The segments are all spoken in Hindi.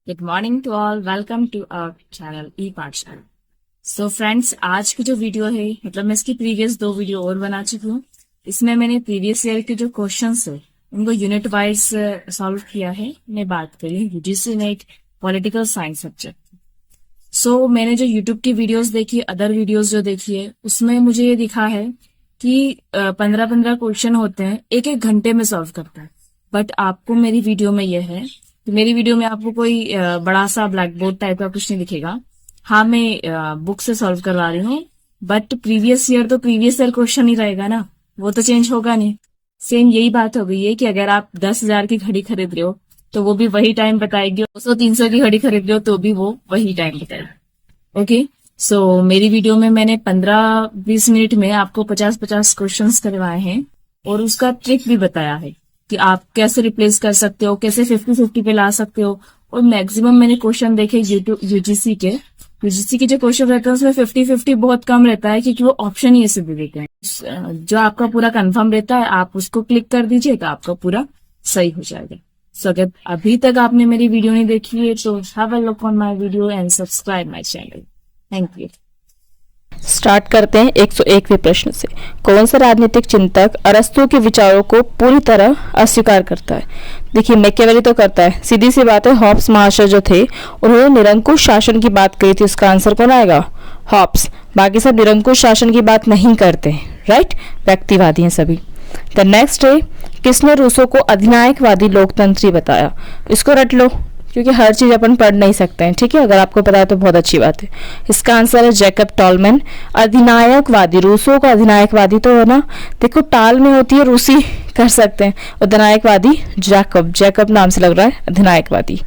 Good morning to all, welcome to our channel e Pathshala. So friends, आज की जो वीडियो है, मतलब मैं इसकी प्रीवियस 2 वीडियो और बना चुकी हूँ। इसमें मैंने प्रीवियस ईयर के जो क्वेश्चंस है उनको यूनिट वाइज सॉल्व किया है। मैं बात करी UGC NET political science subject. So मैंने जो यूट्यूब की वीडियोस देखी, अदर वीडियोस जो देखी है, उसमें मुझे ये दिखा है कि 15-15 क्वेश्चन होते हैं, एक एक घंटे में सॉल्व करता है। बट आपको मेरी वीडियो में यह है कि मेरी वीडियो में आपको कोई बड़ा सा ब्लैक बोर्ड टाइप का कुछ नहीं दिखेगा। हाँ, मैं बुक से सॉल्व करवा रही हूँ, बट प्रीवियस ईयर तो प्रीवियस ईयर क्वेश्चन ही रहेगा ना, वो तो चेंज होगा नहीं। सेम यही बात हो गई है कि अगर आप 10,000 की घड़ी खरीद रहे हो तो वो भी वही टाइम बताएगी, 200-300 की घड़ी खरीद रहे हो तो भी वो वही टाइम बताएगी। ओके, सो मेरी वीडियो में मैंने 15-20 मिनट में आपको 50-50 क्वेश्चंस करवाए हैं और उसका ट्रिक भी बताया है कि आप कैसे रिप्लेस कर सकते हो, कैसे 50-50 पे ला सकते हो। और मैक्सिमम मैंने क्वेश्चन देखे यूजीसी के जो क्वेश्चन रहते हैं उसमें 50-50 बहुत कम रहता है, क्योंकि वो ऑप्शन ही ऐसे दे देते हैं। जो आपका पूरा कंफर्म रहता है आप उसको क्लिक कर दीजिए तो आपका पूरा सही हो जाएगा। सो अगर अभी तक आपने मेरी वीडियो नहीं देखी है तो have a look on my video and subscribe my channel. Thank you. Start करते हैं 101वें प्रश्न से। कौन सा राजनीतिक चिंतक अरस्तु के विचारों को पूरी तरह अस्वीकार करता है? देखिए, मैकियावेली तो करता है, सीधी सी बात है। हॉब्स महाशय जो थे उन्होंने निरंकुश शासन की बात कही थी, उसका आंसर कौन आएगा? हॉब्स। बाकी सब निरंकुश शासन की बात नहीं करते, राइट? व्यक्तिवादी हैं सभी। द नेक्स्ट है, किसने रूसो को अधिनायकवादी लोकतंत्री बताया? इसको रट लो, क्योंकि हर चीज अपन पढ़ नहीं सकते हैं, ठीक है? अगर आपको पता है तो बहुत अच्छी बात है। इसका आंसर है जैकब टॉलमैन। अधिनायकवादी, रूसो का अधिनायकवादी तो है ना, देखो टाल में होती है रूसी, कर सकते हैं। अधिनायकवादी जैकब नाम से लग रहा है अधिनायकवादी।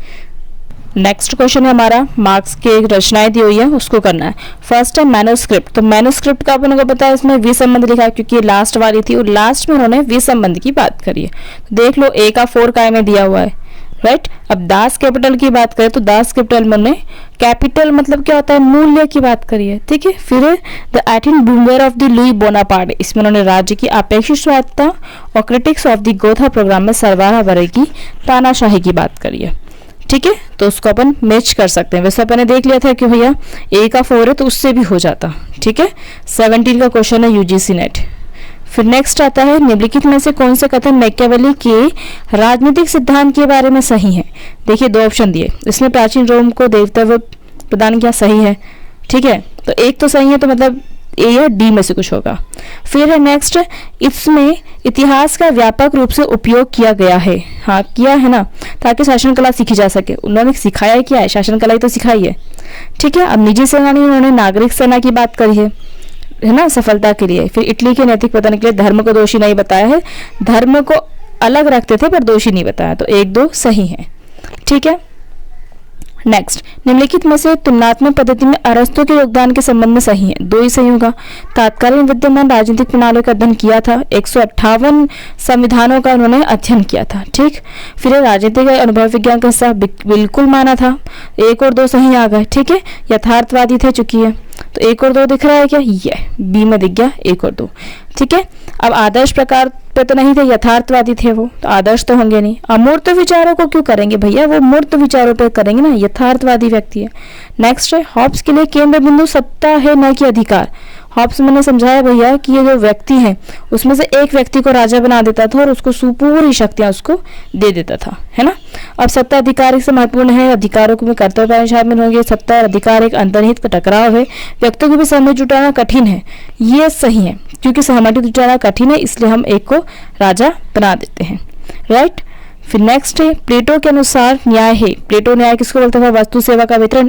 नेक्स्ट क्वेश्चन है हमारा, मार्क्स की एक रचनाएं दी हुई है, उसको करना है। फर्स्ट है मैन्युस्क्रिप्ट। तो मैन्युस्क्रिप्ट का अपन को पता है, इसमें वी संबंध लिखा है क्योंकि ये लास्ट वाली थी और लास्ट में उन्होंने वी संबंध की बात करी है। देख लो, ए का 4 काय में दिया हुआ है, राइट? अब दास कैपिटल की बात करें तो दास कैपिटल में कैपिटल मतलब क्या होता है? मूल्य की बात करी है, ठीक है? फिर the eighteenth Brumaire of the Louis Bonaparte, इसमें उन्होंने राज्य की अपेक्षित स्वायत्तता और critique of the Gotha programme में सर्वाना वर्ग की तानाशाही की बात करी है, ठीक है? तो उसको अपन मैच कर सकते हैं। वैसे अपन ने देख लिया था कि भैया ए का 4 है तो उससे भी हो जाता, ठीक है? 17 का क्वेश्चन है यूजीसी नेट। फिर नेक्स्ट आता है, निम्नलिखित में से कौन से कथन मैकियावेली के राजनीतिक सिद्धांत के बारे में सही है? देखिए, 2 ऑप्शन दिए, इसमें प्राचीन रोम को देवत्व प्रदान किया, सही है, ठीक है? तो एक तो सही है, तो मतलब ए या डी में से कुछ होगा। फिर है नेक्स्ट, इसमें इतिहास का व्यापक रूप से उपयोग किया गया है। हाँ, किया है ना, ताकि शासन कला सीखी जा सके। उन्होंने सिखाया क्या है? शासन कला ही तो सिखाई है, ठीक है? अब निजी सेना नहीं, उन्होंने नागरिक सेना की बात करी है ना, सफलता के लिए। फिर इटली के नैतिक पतन के लिए धर्म को दोषी नहीं बताया है, धर्म को अलग रखते थे पर दोषी नहीं बताया, तो 1-2 सही है, ठीक है? नेक्स्ट, निम्नलिखित में से तुलनात्मक पद्धति में अरस्तु के योगदान के संबंध में सही है? 2 ही सही होगा। तात्कालीन विद्यमान राजनीतिक प्रणालियों का अध्ययन किया था, 158 संविधानों का उन्होंने अध्ययन किया था, ठीक? फिर राजनीतिक अनुभव विज्ञान का हिस्सा बिल्कुल माना था, 1 और 2 सही आ गए, ठीक है? यथार्थवादी थे, चुकी है, तो 1 और 2 दिख रहा है क्या? ये बी में दिख गया 1 और 2, ठीक है? अब आदर्श प्रकार पे तो नहीं थे, यथार्थवादी थे वो, तो आदर्श तो होंगे नहीं। अमूर्त विचारों को क्यों करेंगे भैया? वो मूर्त विचारों पे करेंगे ना, यथार्थवादी व्यक्ति है। नेक्स्ट है, हॉब्स के लिए केंद्र बिंदु सत्ता है, न कि अधिकार। हॉब्स मैंने समझाया भैया कि ये जो व्यक्ति है उसमें से एक व्यक्ति को राजा बना देता था और उसको पूरी शक्तियां उसको दे देता था, है ना? अब सत्ता अधिकार से महत्वपूर्ण है, अधिकारों को भी कर्तव्य शामिल होंगे। सत्ता और अधिकार एक अंतर्निहित का टकराव है, व्यक्तियों को भी सहमति जुटाना कठिन है, ये सही है, क्योंकि सहमति जुटाना कठिन है इसलिए हम एक को राजा बना देते हैं, राइट? फिर नेक्स्ट है, प्लेटो के अनुसार न्याय है। प्लेटो न्याय किसको बोलता था? वस्तु सेवा का वितरण।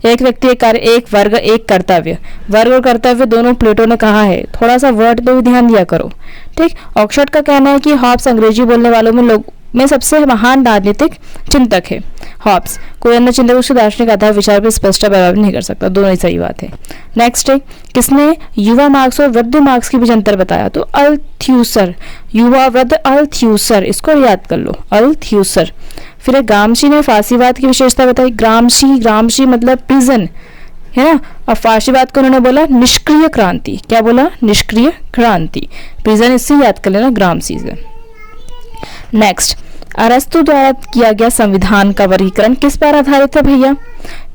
एक व्यक्ति एक कार्य, एक वर्ग एक कर्तव्य। वर्ग और कर्तव्य दोनों प्लेटो ने कहा है, थोड़ा सा वर्ड पे भी ध्यान दिया करो, ठीक? ऑक्सफोर्ड का कहना है कि हॉब्स अंग्रेजी बोलने वालों में सबसे महान राजनीतिक चिंतक है। हॉब्स, कोई अन्य चिंतक उसके दार्शनिक आधार विचार पर स्पष्ट प्रभाव नहीं कर सकता, दोनों ही सही बात है। नेक्स्ट है, किसने युवा मार्क्स और वृद्ध मार्क्स के बीच अंतर बताया? तो अल्थ्यूसर, युवा वृद्ध अल्थ्यूसर, इसको याद कर लो, अल्थ्यूसर। फिर ग्रामशी ने फांसीवाद की विशेषता बताई। ग्रामशी मतलब प्रिजन, है ना? अब फांसीवाद को उन्होंने बोला निष्क्रिय क्रांति। क्या बोला? निष्क्रिय क्रांति। प्रिजन इससे याद कर लेना, ग्रामशी से। नेक्स्ट, अरस्तु द्वारा किया गया संविधान का वर्गीकरण किस पर आधारित है भैया?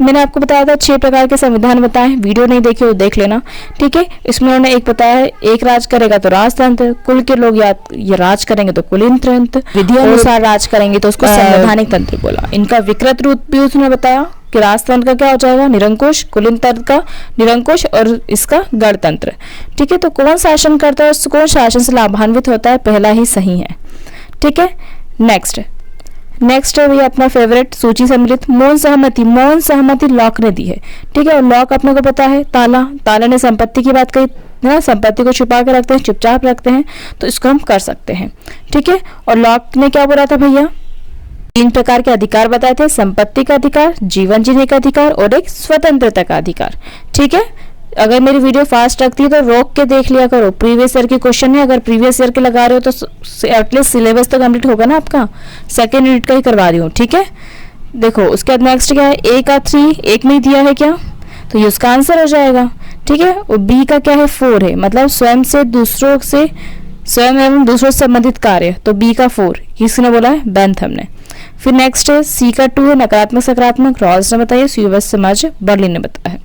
मैंने आपको बताया था 6 प्रकार के संविधान बताए, वीडियो नहीं देखे तो देख लेना, ठीक है। इसमें उन्होंने एक बताया है, एक राज करेगा तो राजतंत्र, कुल के लोग या ये राज करेंगे तो कुलीन तंत्र, विधि अनुसार राज करेंगे तो उसको संवैधानिक तंत्र बोला। इनका विकृत रूप भी उसने बताया कि राजतंत्र का क्या हो जाएगा, निरंकुश, कुलीन तंत्र का निरंकुश और इसका गणतंत्र, ठीक है। तो कौन शासन करता है, कौन शासन से लाभान्वित होता है, पहला ही सही है, ठीक है। नेक्स्ट है भैया अपना फेवरेट सूची सम्मिलित मौन सहमति लॉक ने दी है, ठीक है। और लॉक अपने को पता है ताला ने संपत्ति की बात कही ना, संपत्ति को छुपा के रखते हैं, चुपचाप रखते हैं, तो इसको हम कर सकते हैं, ठीक है। और लॉक ने क्या बोला था भैया, 3 प्रकार के अधिकार बताए थे, संपत्ति का अधिकार, जीवन जीने का अधिकार और एक स्वतंत्रता का अधिकार, ठीक है। अगर मेरी वीडियो फास्ट रखती है तो रोक के देख लिया करो, प्रीवियस ईयर के क्वेश्चन है, अगर प्रीवियस ईयर के लगा रहे हो तो एटलीस्ट सिलेबस तो कंप्लीट होगा ना आपका, सेकेंड यूनिट का ही करवा रही हूँ, ठीक है। देखो उसके बाद नेक्स्ट क्या है, ए का 3 एक में ही दिया है क्या, तो ये उसका आंसर हो जाएगा, ठीक है। और बी का क्या है 4 है, मतलब स्वयं एवं दूसरों से संबंधित कार्य, तो बी का 4 किसने बोला है, बेंथम ने। फिर नेक्स्ट है सी का 2 है, नकारात्मक सकारात्मक, रॉल्स ने बताया, सुव्यवस्थित समाज बर्लिन ने बताया है,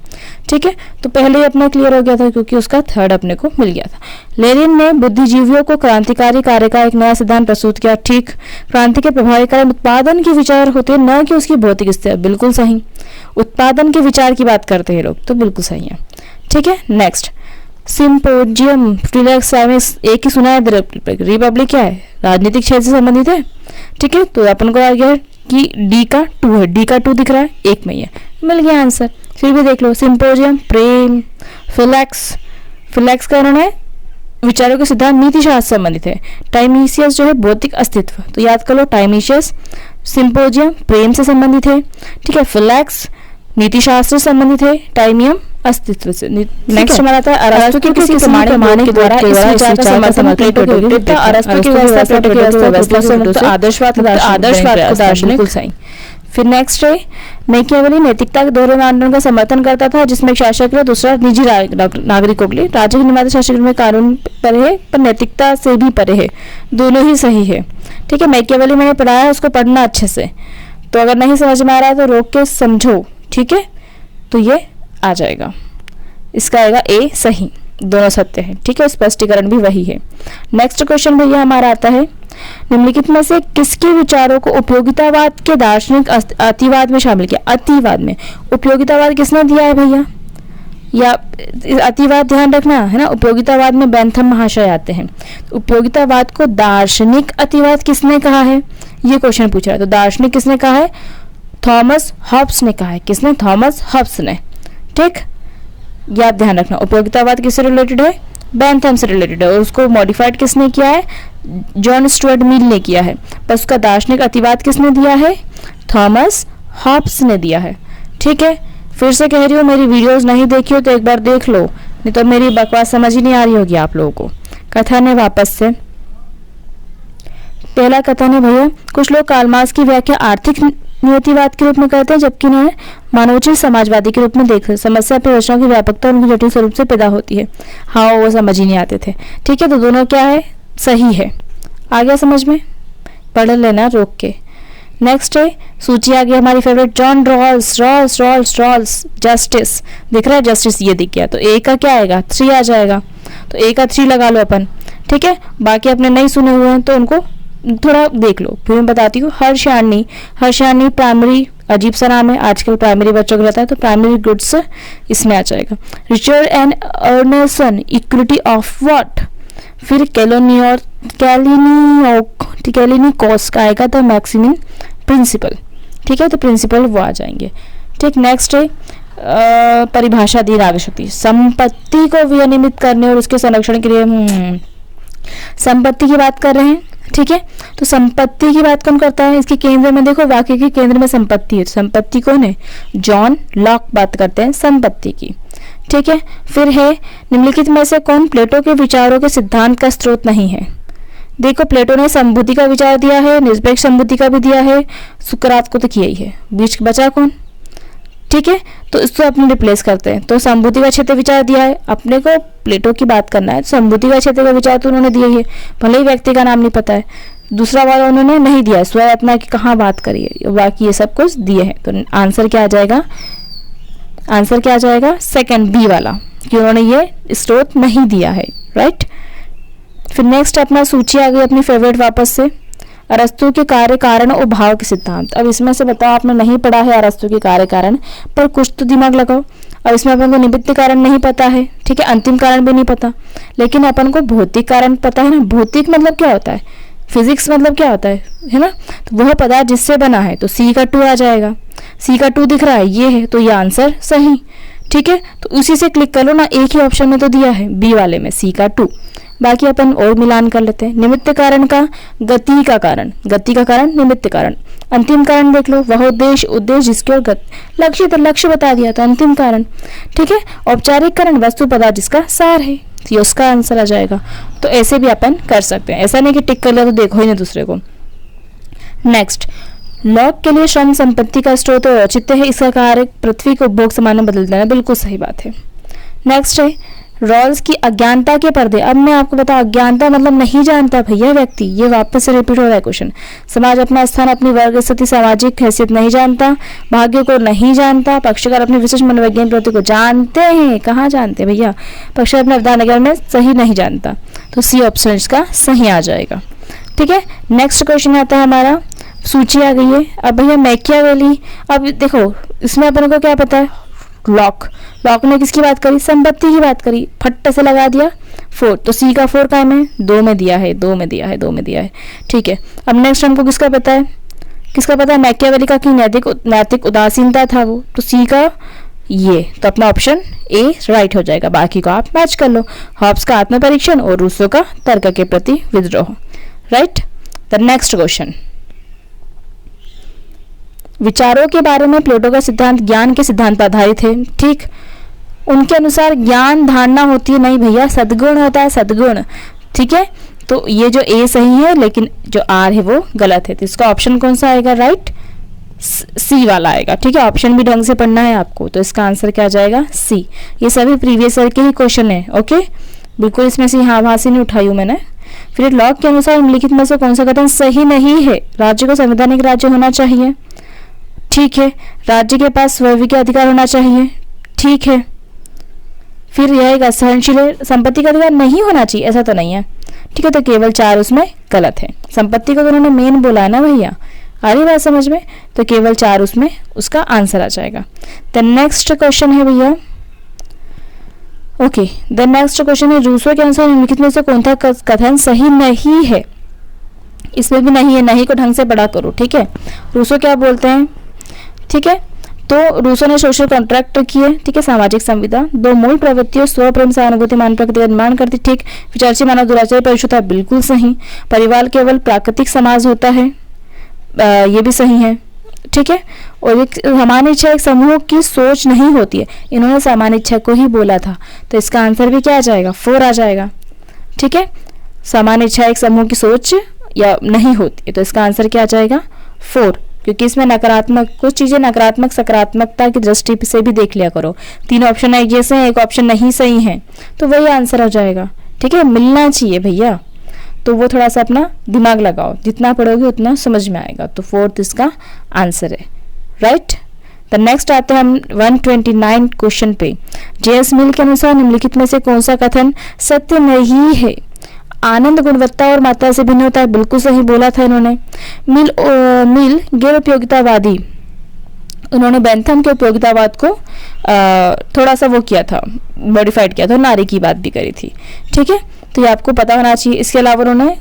ठीक है। तो पहले ही अपना क्लियर हो गया था क्योंकि उसका 3rd अपने को मिल गया था। लेनिन ने बुद्धिजीवियों को क्रांतिकारी कार्य का एक नया सिद्धांत प्रस्तुत किया, ठीक। क्रांति के प्रभावी कारण उत्पादन के विचार होते हैं, न कि उसकी भौतिक स्थिति, बिल्कुल सही। उत्पादन के विचार की बात करते हैं लोग, तो बिल्कुल सही है, ठीक है। नेक्स्ट सिंपोजियम रिलैक्स एक ही सुना है, रिपब्लिक क्या है, राजनीतिक क्षेत्र से संबंधित है, ठीक है। तो अपन को आ गया कि डी का 2 है, डी का 2 दिख रहा है, एक में ही है, मिल गया आंसर। फिर भी देख लो सिंपोजियम, प्रेम, फिलैक्स का उन्होंने विचारों के सिद्धांत नीति शास्त्र से संबंधित है। टाइमिशियस जो है भौतिक अस्तित्व, तो याद कर लो टाइमिशियस, सिंपोजियम प्रेम से संबंधित है, ठीक है। फिलैक्स नीति शास्त्र से संबंधित है, टाइमियम अस्तित्व से। नेक्स्ट हमारा था अरस्तु के किसी प्रमाण के द्वारा इस विचार का समर्थन प्लेटो के विरुद्ध था। अरस्तु की व्यवस्था से मुक्त आदर्शवाद को दार्शनिक, बिल्कुल सही। फिर नेक्स्ट है मैकियावेली नैतिकता के दोहरे मानदंड का समर्थन करता था, जिसमें एक शासक है, दूसरा निजी नागरिकों के लिए। राज्य के निर्माता शासक में कानून परे है पर नैतिकता से भी परे है, दोनों ही सही है, ठीक है। मैकियावेली मैंने पढ़ाया है, उसको पढ़ना अच्छे से, तो अगर नहीं समझ में आ रहा है तो रोक के समझो, ठीक है। तो ये आ जाएगा, इसका आएगा ए सही, दोनों सत्य है, ठीक है। स्पष्टीकरण भी वही है। नेक्स्ट क्वेश्चन भैया हमारा आता है, निम्नलिखित में से किसके विचारों को उपयोगितावाद के दार्शनिक अतिवाद में शामिल किया? अतिवाद में उपयोगितावाद किसने दिया है भैया, या अतिवाद ध्यान रखना है ना, उपयोगितावाद में बेंथम महाशय आते हैं। उपयोगितावाद को दार्शनिक अतिवाद किसने कहा है, ये क्वेश्चन पूछ रहा है। तो दार्शनिक किसने कहा है, थॉमस हॉब्स ने कहा है। किसने, थॉमस हॉब्स ने, ठीक। याद ध्यान रखना, उपयोगितावाद किससे रिलेटेड है, बेंथम से रिलेटेड है, और उसको मॉडिफाइड किसने किया है, जॉन स्टुअर्ट मिल ने किया है। पर उसका दार्शनिक अतिवाद किसने दिया है, थॉमस हॉब्स ने दिया है, ठीक है। फिर से कह रही हूँ, मेरी वीडियोस नहीं देखी हो तो एक बार देख लो, नहीं तो मेरी बकवास समझ ही नहीं आ रही होगी आप लोगों को। कथन है वापस से, पहला कथन है भैया, कुछ लोग कार्ल मार्क्स की व्याख्या आर्थिक नियतिवाद के रूप में करते हैं, जबकि उन्हें मानवोचित समाजवादी के रूप में देखते हैं। समस्या पर रचनाओं की व्यापकता उनकी जटिल स्वरूप से पैदा होती है। हाँ, वो समझ ही नहीं आते थे, ठीक है। तो दोनों क्या है, सही है। आ गया समझ में, पढ़ लेना रोक के। नेक्स्ट है सूची आ गई हमारी फेवरेट, जॉन रॉल्स जस्टिस दिख रहा है, जस्टिस ये दिख गया, तो ए का क्या आएगा, 3 आ जाएगा, तो ए का 3 लगा लो अपन, ठीक है। बाकी अपने नहीं सुने हुए हैं तो उनको थोड़ा देख लो, फिर मैं बताती हूँ। हर्षयानी प्राइमरी, अजीब सा नाम है, आजकल प्राइमरी बच्चों को रहता है, तो प्राइमरी गुड्स इसमें आ जाएगा। Richard and Arneson, equity of what. फिर कैलिनिकोस का आएगा द मैक्सिमिन प्रिंसिपल, ठीक है। तो प्रिंसिपल वो आ जाएंगे, ठीक। नेक्स्ट है परिभाषा दी नागशक्ति, संपत्ति को विनियमित करने और उसके संरक्षण के लिए संपत्ति की बात कर रहे हैं, ठीक है। तो संपत्ति की बात कौन करता है, इसके केंद्र में देखो, वाक्य के केंद्र में संपत्ति है। संपत्ति कौन है, जॉन लॉक बात करते हैं संपत्ति की, ठीक है। फिर है निम्नलिखित में से कौन प्लेटो के विचारों के सिद्धांत का स्रोत नहीं है। देखो प्लेटो ने संबुद्धि का विचार दिया है, निरपेक्ष संबुद्धि का भी दिया है, सुकरात को तो किया ही है, बीच बचा कौन, ठीक है। तो इसको अपने रिप्लेस करते हैं। तो संबुद्धि का क्षेत्र विचार दिया है, अपने को प्लेटो की बात करना है, संबुद्धि का क्षेत्र का विचार तो उन्होंने दिया ही है, भले ही व्यक्ति का नाम नहीं पता है। दूसरा वाला उन्होंने नहीं दिया, स्वयत्ना की कहाँ बात करी है, बाकी ये सब कुछ दिए हैं। तो आंसर क्या आ जाएगा, आंसर क्या आ जाएगा, सेकंड बी वाला, कि उन्होंने ये स्रोत नहीं दिया है, राइट। फिर नेक्स्ट अपना सूची आ गई अपनी फेवरेट वापस से, अरस्तु के कार्य कारण और भाव के सिद्धांत। अब इसमें से बताओ, आपने नहीं पढ़ा है अरस्तु के कार्य कारण, पर कुछ तो दिमाग लगाओ। अब इसमें अपन को निमित्त कारण नहीं पता है, ठीक है, अंतिम कारण भी नहीं पता, लेकिन अपन को भौतिक कारण पता है ना। भौतिक मतलब क्या होता है, फिजिक्स मतलब क्या होता है ना। तो वह पदार्थ जिससे बना है, तो सी का 2 आ जाएगा। सी का 2 दिख रहा है, ये है, तो ये आंसर सही, ठीक है। तो उसी से क्लिक कर लो ना, एक ही ऑप्शन में तो दिया है बी वाले में सी का 2। बाकी अपन और मिलान कर लेते हैं। निमित्त कारण का गति का कारण, गति का कारण निमित्त कारण। अंतिम कारण देख लो, वह उद्देश्य, उद्देश्य जिसके और गति, लक्ष्य तो लक्ष्य बता दिया था, अंतिम कारण, ठीक है। औपचारिक कारण वस्तु पदार्थ जिसका सार है, तो उसका आंसर आ जाएगा। तो ऐसे भी अपन कर सकते हैं, ऐसा नहीं कि टिक कर लिया तो देखो ही नहीं दूसरे को। नेक्स्ट, लॉक के लिए श्रम संपत्ति का स्रोत और औचित्य है, इसका कार्य पृथ्वी को उपभोग समान में बदल देना, बिल्कुल सही बात है। नेक्स्ट है रॉल्स की अज्ञानता के पर्दे। अब मैं आपको बताऊं, अज्ञानता मतलब नहीं जानता भैया व्यक्ति, ये वापस से रिपीट हो रहा है क्वेश्चन। समाज अपना स्थान, अपनी वर्ग स्थिति, सामाजिक हैसियत नहीं जानता, भाग्य को नहीं जानता, पक्षकार अपनी विशिष्ट मनोवैज्ञानिक प्रवृत्ति को जानते हैं, कहाँ जानते हैं भैया, पक्षकार अपने अवधान में सही नहीं जानता। तो सी ऑप्शन इसका सही आ जाएगा, ठीक है। नेक्स्ट क्वेश्चन आता है हमारा, सूची आ गई है। अब भैया मैकियावेली, अब देखो इसमें अपन को क्या पता है, लॉक, लॉक ने किसकी बात करी, संपत्ति की बात करी, फट से लगा दिया 4, तो सी का 4 का में 2 में दिया है, 2 में दिया है, 2 में दिया है, ठीक है। अब नेक्स्ट हमको किसका पता है, किसका पता है, मैकियावेली का कि नैतिक उदासीनता था वो, तो सी का ये, तो अपना ऑप्शन ए राइट हो जाएगा। बाकी को आप मैच कर लो, हॉब्स का आत्मपरीक्षण और रूसो का तर्क के प्रति विद्रोह, राइट। द नेक्स्ट क्वेश्चन, विचारों के बारे में प्लेटो का सिद्धांत ज्ञान के सिद्धांत पर आधारित है, ठीक। उनके अनुसार ज्ञान धारणा होती है, नहीं भैया सद्गुण होता है, सद्गुण, ठीक है। तो ये जो ए सही है, लेकिन जो आर है वो गलत है, तो इसका ऑप्शन कौन सा आएगा, राइट, सी वाला आएगा, ठीक है। ऑप्शन भी ढंग से पढ़ना है आपको, तो इसका आंसर क्या जाएगा, सी। ये सभी प्रीवियस ईयर के ही क्वेश्चन है, ओके, बिल्कुल इसमें से हाँ वहां से नहीं उठाई हूं मैंने। फिर लॉक के अनुसार निम्नलिखित में से कौन सा कथन सही नहीं है, राज्य को संवैधानिक राज्य होना चाहिए, ठीक है। राज्य के पास स्वयं के अधिकार होना चाहिए, ठीक है। फिर यह एक असहनशील है, संपत्ति का अधिकार नहीं होना चाहिए, ऐसा तो नहीं है, ठीक है। तो केवल 4 उसमें गलत है, संपत्ति को तो उन्होंने मेन बोला है ना भैया, आ रही बात समझ में, तो केवल 4 उसमें उसका आंसर आ जाएगा। द नेक्स्ट क्वेश्चन है भैया, ओके, द नेक्स्ट क्वेश्चन है, रूसो के अनुसार निम्नलिखित में से कौन सा कथन सही नहीं है। इसमें भी नहीं है, नहीं को ढंग से पढ़ा करो, ठीक है। रूसो क्या बोलते हैं, ठीक है। तो रूसो ने सोशल कॉन्ट्रैक्ट किए, ठीक है, सामाजिक संविदा, 2 मूल प्रवृत्तियों स्व प्रेम सहानुभूति मान प्रकृति का निर्माण करती, ठीक। विचारशील मानव दुराचार परिशुद्धता, बिल्कुल सही। परिवार केवल प्राकृतिक समाज होता है, ये भी सही है, ठीक है। और एक सामान्य इच्छा एक समूह की सोच नहीं होती है, इन्होंने सामान्य इच्छा को ही बोला था, तो इसका आंसर भी क्या आ जाएगा, 4 आ जाएगा, ठीक है। सामान्य इच्छा एक समूह की सोच या नहीं होती है, तो इसका आंसर क्या आ जाएगा, 4, क्योंकि इसमें नकारात्मक, कुछ चीजें नकारात्मक सकारात्मकता की दृष्टि से भी देख लिया करो। 3 ऑप्शन है जैसे हैं, एक ऑप्शन नहीं सही है, तो वही आंसर हो जाएगा, ठीक है। मिलना चाहिए भैया, तो वो थोड़ा सा अपना दिमाग लगाओ, जितना पढ़ोगे उतना समझ में आएगा, तो 4th इसका आंसर है, राइट। द नेक्स्ट आते हैं हम 129 क्वेश्चन पे। जेएस मिल के अनुसार निम्नलिखित में से कौन सा कथन सत्य नहीं है। आनंद गुणवत्ता और मात्रा से भिन्न होता है, बिल्कुल सही बोला था इन्होंने। मिल गैर उपयोगितावादी, उन्होंने बेंथम के उपयोगितावाद को थोड़ा सा वो किया था, मॉडिफाइड किया था, नारी की बात भी करी थी, ठीक है। तो ये आपको पता होना चाहिए। इसके अलावा उन्होंने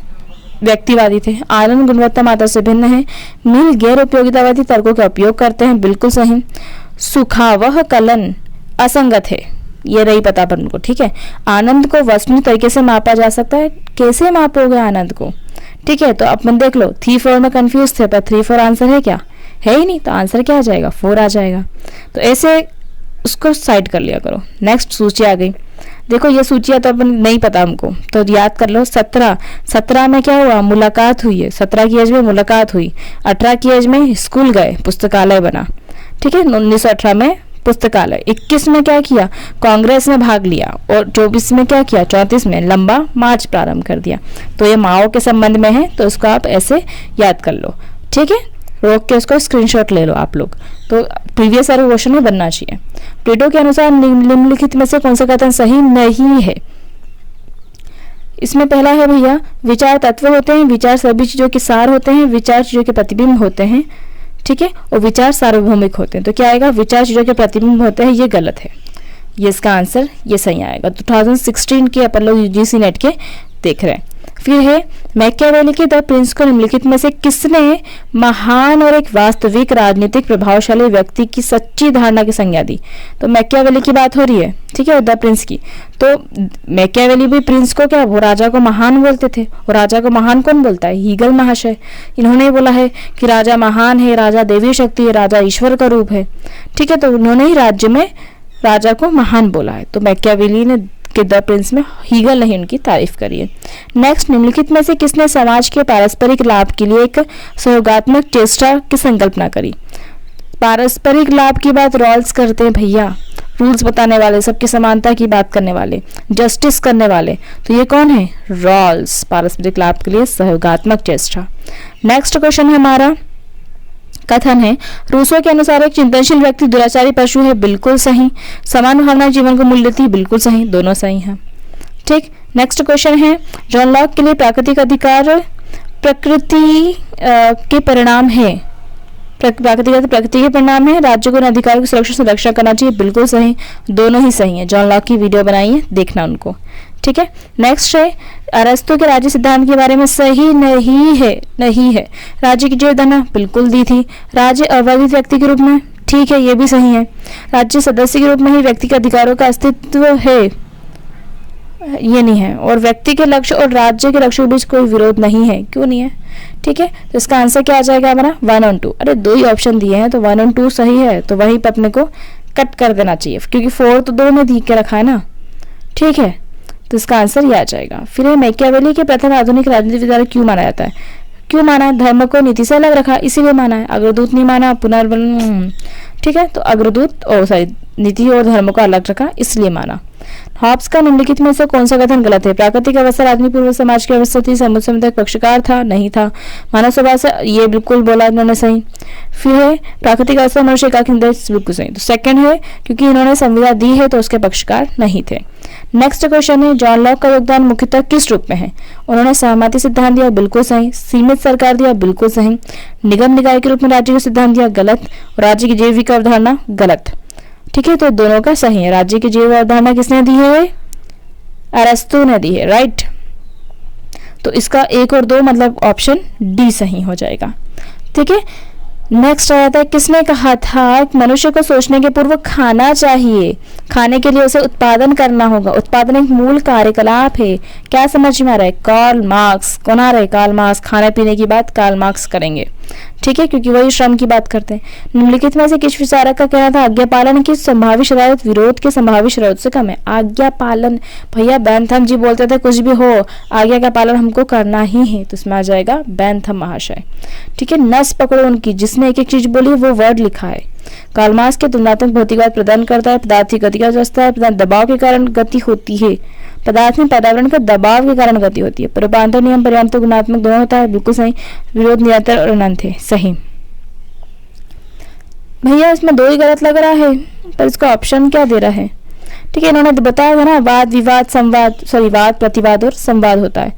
व्यक्तिवादी थे। आनंद गुणवत्ता मात्रा से भिन्न है। मिल गैर उपयोगितावादी तर्कों का उपयोग करते हैं, बिल्कुल सही। सुखावह कलन असंगत है, ये नहीं पता पर उनको, ठीक है। आनंद को वस्तुनिष्ठ तरीके से मापा जा सकता है, कैसे मापोगे आनंद को, ठीक है। तो अपन देख लो 3-4 में कंफ्यूज थे, पर 3-4 आंसर है क्या, है ही नहीं, तो आंसर क्या आ जाएगा, 4 आ जाएगा। तो ऐसे उसको साइड कर लिया करो। नेक्स्ट सूची आ गई, देखो ये सूचियाँ तो अपन नहीं पता हमको, तो याद कर लो। 17 में क्या हुआ, मुलाकात हुई है, 17 की एज में मुलाकात हुई। 18 की एज में स्कूल गए, पुस्तकालय बना, ठीक है। 1918 में पुस्तकालय। 21 में क्या किया, कांग्रेस में भाग लिया, और 24 में क्या किया, 34 में लंबा मार्च प्रारंभ कर दिया। तो ये माओ के संबंध में है, तो इसको आप ऐसे याद कर लो। ठीक है, रोक के इसको स्क्रीनशॉट ले लो आप लोग, तो प्रीवियस ईयर क्वेश्चन में बनना चाहिए। प्लेटो के अनुसार निम्नलिखित में से कौन सा कथन सही नहीं है। इसमें पहला है भैया, विचार तत्व होते हैं, विचार सभी चीजों के सार होते हैं, विचार चीजों के प्रतिबिंब होते हैं। ठीक है, और विचार सार्वभौमिक होते हैं। तो क्या आएगा, विचार चीजों के प्रतिबिंब होते हैं, ये गलत है। ये इसका आंसर ये सही आएगा। 2016 के अपन लोग यूजीसी नेट के देख रहे हैं। फिर है, मैकियावेली के द प्रिंस को निम्नलिखित में से किसने महान और एक वास्तविक राजनीतिक प्रभावशाली व्यक्ति की सच्ची धारणा की संज्ञा दी। तो मैकियावेली की बात हो रही है, ठीक है, द प्रिंस की। तो मैकियावेली भी प्रिंस को क्या, वो राजा को महान बोलते थे। और राजा को महान कौन बोलता है, हीगल महाशय। इन्होंने बोला है कि राजा महान है, राजा देवी शक्ति है, राजा ईश्वर का रूप है। ठीक है, तो उन्होंने ही राज्य में राजा को महान बोला है। तो मैकियावेली ने के द प्रिंस में हीगल ने उनकी तारीफ करी है। नेक्स्ट, निम्नलिखित में से किसने समाज के पारस्परिक लाभ के लिए एक सहयोगात्मक चेष्टा की संकल्पना करी। पारस्परिक लाभ की बात रॉल्स करते हैं भैया, रूल्स बताने वाले, सबकी समानता की बात करने वाले, जस्टिस करने वाले। तो ये कौन है, रॉल्स। पारस्परिक लाभ के लिए सहयोगात्मक चेष्टा। नेक्स्ट क्वेश्चन है हमारा, कथन है, रूसो के अनुसार एक चिंतनशील व्यक्ति दुराचारी पशु है। बिल्कुल सही। समान भावना जीवन को मूल्य देती है। बिल्कुल सही, दोनों सही हैं। ठीक, नेक्स्ट क्वेश्चन है, जॉन लॉक के लिए प्राकृतिक अधिकार प्रकृति के परिणाम है। प्रकृति के परिणाम है, राज्य को उन अधिकारों की सुरक्षा से रक्षा करना चाहिए। बिल्कुल सही, दोनों ही सही है। जॉन लॉक की वीडियो बनाई है, देखना उनको। ठीक है, नेक्स्ट है, अरस्तु के राज्य सिद्धांत के बारे में सही नहीं है। राज्य की जीवधारणा बिल्कुल दी थी। राज्य अवैधिक व्यक्ति के रूप में, ठीक है, ये भी सही है। राज्य सदस्य के रूप में ही व्यक्ति के अधिकारों का अस्तित्व है, ये नहीं है। और व्यक्ति के लक्ष्य और राज्य के लक्ष्य के बीच कोई विरोध नहीं है। क्यों नहीं है, ठीक है। तो इसका आंसर क्या आ जाएगा हमारा, 1 और 2। अरे 2 ही ऑप्शन दिए हैं, तो 1 और 2 सही है, तो वहीं पर अपने को कट कर देना चाहिए, क्योंकि 4 तो 2 में दी के रखा है ना। ठीक है, तो इसका आंसर ये आ जाएगा। फिर मैकियावेली के प्रथम आधुनिक राजनीतिक विचारक क्यों माना जाता है। क्यों माना है, धर्म को नीति से अलग रखा, इसीलिए माना है। अग्रदूत नहीं माना, ठीक है, तो अग्रदूत और नीति और धर्म को अलग रखा, इसलिए माना। हॉब्स का निम्नलिखित में से कौन सा कथन गलत है। प्राकृतिक अवस्था आदमी पूर्व समाज की अवस्था थी, समुद्र समुदाय पक्षकार था, नहीं था। मानव स्वभाव से, ये बिल्कुल बोला इन्होंने सही। फिर है, प्राकृतिक अवस्था मनुष्य का बिल्कुल सही। तो सेकंड है, क्योंकि इन्होंने संविदा दी है तो उसके पक्षकार नहीं थे। नेक्स्ट क्वेश्चन है, जॉन लॉक का योगदान मुख्यतः किस रूप में है। उन्होंने सहमति सिद्धांत दिया, बिल्कुल सही। सीमित सरकार दिया, बिल्कुल सही। निगम निकाय के रूप में राज्य का सिद्धांत दिया, गलत। और राज्य की जैविक अवधारणा, गलत। ठीक है, तो दोनों का सही है। राज्य की जैव अवधारणा किसने दी है, अरस्तु ने दी है, राइट। तो इसका 1 और 2 मतलब ऑप्शन डी सही हो जाएगा। ठीक है, नेक्स्ट आ जाता है, किसने कहा था मनुष्य को सोचने के पूर्व खाना चाहिए, खाने के लिए उसे उत्पादन करना होगा। उत्पादन एक मूल कार्यकलाप है। क्या समझ में आ रहा है, कार्ल मार्क्स। कौन आ रहा है, कार्ल मार्क्स। खाने पीने की बात कार्ल मार्क्स करेंगे, ठीक है, क्योंकि वही श्रम की बात करते हैं। निम्नलिखित में से किस विचारक का कहना था आज्ञा पालन की संभावित शरारत विरोध के संभावित शरारत से कम है। आज्ञा पालन, भैया बेंथम जी बोलते थे कुछ भी हो आज्ञा का पालन हमको करना ही है, तो इसमें आ जाएगा बेंथम महाशय। ठीक है, नस पकड़ो उनकी, जिसने एक एक चीज बोली वो वर्ड लिखा है। कार्ल मार्क्स के तुलनात्मक भौतिकवाद प्रदान करता है, पदार्थ की गति का व्यवस्था है, दबाव के कारण गति होती है। पदार्थ में पर्यावरण का दबाव के कारण गति होती है। रूपांतर नियम पर्याप्त गुणात्मक दोनों होता है, बिल्कुल सही। विरोध निरंतर और अनंत है, सही। भैया इसमें 2 ही गलत लग रहा है, पर इसका ऑप्शन क्या दे रहा है। ठीक है, इन्होंने बताया था ना, वाद विवाद संवाद, सॉरी वाद प्रतिवाद और संवाद होता है।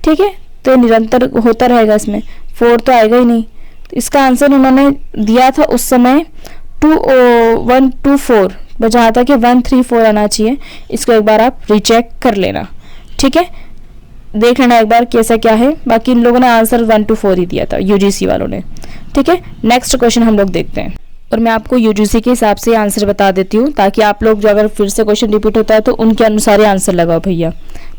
ठीक है, तो निरंतर होता रहेगा, इसमें 4 तो आएगा ही नहीं। तो इसका आंसर उन्होंने दिया था उस समय 1 2 4, जहाँ था कि 1 3 4 आना चाहिए। इसको एक बार आप रीचेक कर लेना, ठीक है, देख लेना एक बार कैसा क्या है। बाकी इन लोगों ने आंसर 1 2 4 ही दिया था, यूजीसी वालों ने। ठीक है, नेक्स्ट क्वेश्चन हम लोग देखते हैं, और मैं आपको यूजीसी के हिसाब से आंसर बता देती हूँ, ताकि आप लोग जो अगर फिर से क्वेश्चन रिपीट होता है तो उनके अनुसार ही आंसर लगाओ भैया।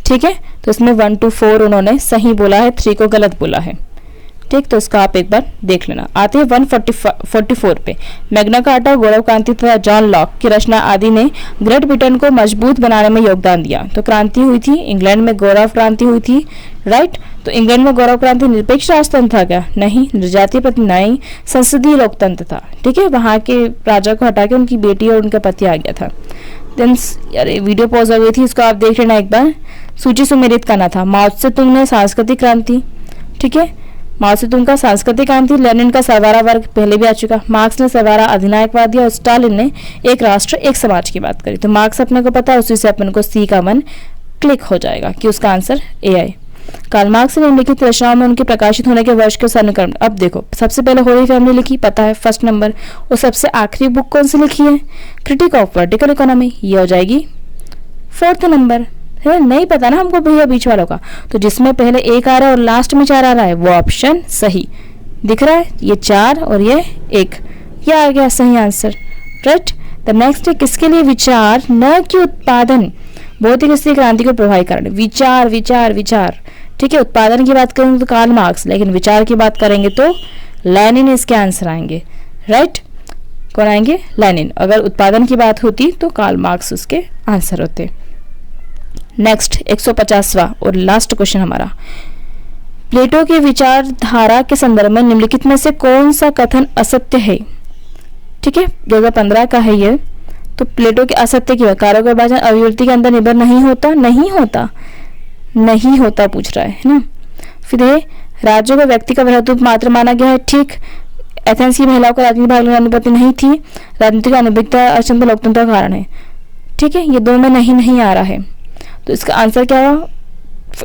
ठीक है, तो इसमें 1 2 4 उन्होंने सही बोला है, 3 को गलत बोला है। ठीक, तो इसका आप एक बार देख लेना। आते हैं 144 पे। मैग्ना कार्टा, गौरव क्रांति तथा जॉन लॉक की रचना आदि ने ग्रेट ब्रिटेन को मजबूत बनाने में योगदान दिया। तो क्रांति हुई थी इंग्लैंड में, गौरव क्रांति हुई थी, राइट। तो इंग्लैंड में गौरव क्रांति निरपेक्ष राजतंत्र था क्या? नहीं, निर्जातीय प्रति नहीं, संसदीय लोकतंत्र था। ठीक है, वहां के राजा को हटा के उनकी बेटी और उनका पति आ गया था। देन यार वीडियो पॉज हो गई थी, इसको आप देख लेना एक बार। सूची सुमेलित करना था। माओ त्से-तुंग ने सांस्कृतिक क्रांति, ठीक है, माओ त्से-तुंग का सांस्कृतिक क्रांति, लेनिन का सर्वहारा वर्ग पहले भी आ चुका, मार्क्स ने सर्वहारा अधिनायकवादी और स्टालिन ने एक राष्ट्र एक समाज की बात करी। तो मार्क्स अपने को पता है, उसी से अपन को सी का 1 क्लिक हो जाएगा कि उसका आंसर ए आए। कार्ल मार्क्स ने निम्नलिखित रचनाओं में उनके प्रकाशित होने के वर्ष के अनुक्रम। अब देखो, सबसे पहले होली फैमिली लिखी, पता है, फर्स्ट नंबर। और सबसे आखिरी बुक कौन सी लिखी है? क्रिटिक ऑफ पॉलिटिकल इकोनॉमी, ये हो जाएगी 4th नंबर। है नहीं पता ना हमको भैया बीच वालों का, तो जिसमें पहले 1 आ रहा है और लास्ट में 4 आ रहा है वो ऑप्शन सही दिख रहा है। ये 4 और ये 1, ये आ गया सही आंसर, राइट। द नेक्स्ट है किसके लिए विचार न कि उत्पादन भौतिक स्थिति क्रांति को प्रभावित करें। विचार विचार विचार, ठीक है। उत्पादन की बात करेंगे तो कार्ल मार्क्स, लेकिन विचार की बात करेंगे तो लेनिन इसके आंसर आएंगे, राइट। कौन आएंगे? लेनिन। अगर उत्पादन की बात होती तो कार्ल मार्क्स उसके आंसर होते। नेक्स्ट 150वां और लास्ट क्वेश्चन हमारा, प्लेटो की विचारधारा के संदर्भ में निम्नलिखित में से कौन सा कथन असत्य है? ठीक है, 2015 का है ये। तो प्लेटो के असत्य की कारों का विभाजन अभिव्यक्ति के अंदर निर्भर नहीं होता, नहीं होता, नहीं होता पूछ रहा है ना। फिर ये राज्यों को व्यक्ति का वृहद रूप मात्र माना गया है, ठीक। एथेंस की महिलाओं को राजनीति भाग लेने की अनुमति नहीं थी, राजनीतिक अनिर्भरता अचंत लोकतंत्र का कारण है, ठीक है। ये 2 में नहीं आ रहा है, तो इसका आंसर क्या होगा?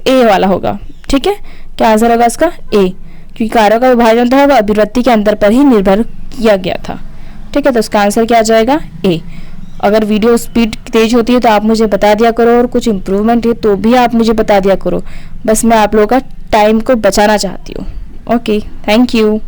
ए वाला होगा, ठीक है। क्या आंसर होगा इसका? ए, क्योंकि कार्यों का विभाजन था वो अभिव्यक्ति के अंतर पर ही निर्भर किया गया था, ठीक है। तो इसका आंसर क्या आ जाएगा? ए। अगर वीडियो स्पीड तेज होती है तो आप मुझे बता दिया करो, और कुछ इम्प्रूवमेंट है तो भी आप मुझे बता दिया करो। बस मैं आप लोगों का टाइम को बचाना चाहती हूँ। Okay, thank you.